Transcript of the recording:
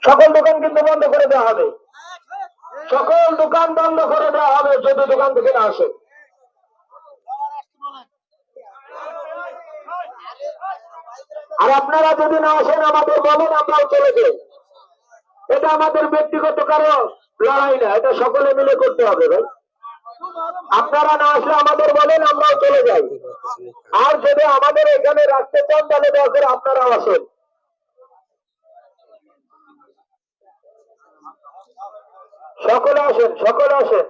সকল দোকান কিন্তু বন্ধ করে দেওয়া হবে, সকল দোকান বন্ধ করে দেওয়া হবে যদি দোকান থেকে না আসে। আর আপনারা যদি না আসেন আমাদের বলেন, আমরাও চলে যাই। এটা আমাদের ব্যক্তিগত কারো লড়াই না, এটা সকলে মিলে করতে হবে ভাই। আপনারা না আসলে আমাদের বলেন, আমরাও চলে যাই। আর যদি আমাদের এখানে রাখতে চান তাহলে দয়া করে আপনারাও আসেন। সকলে আসেন, সকলে আসেন।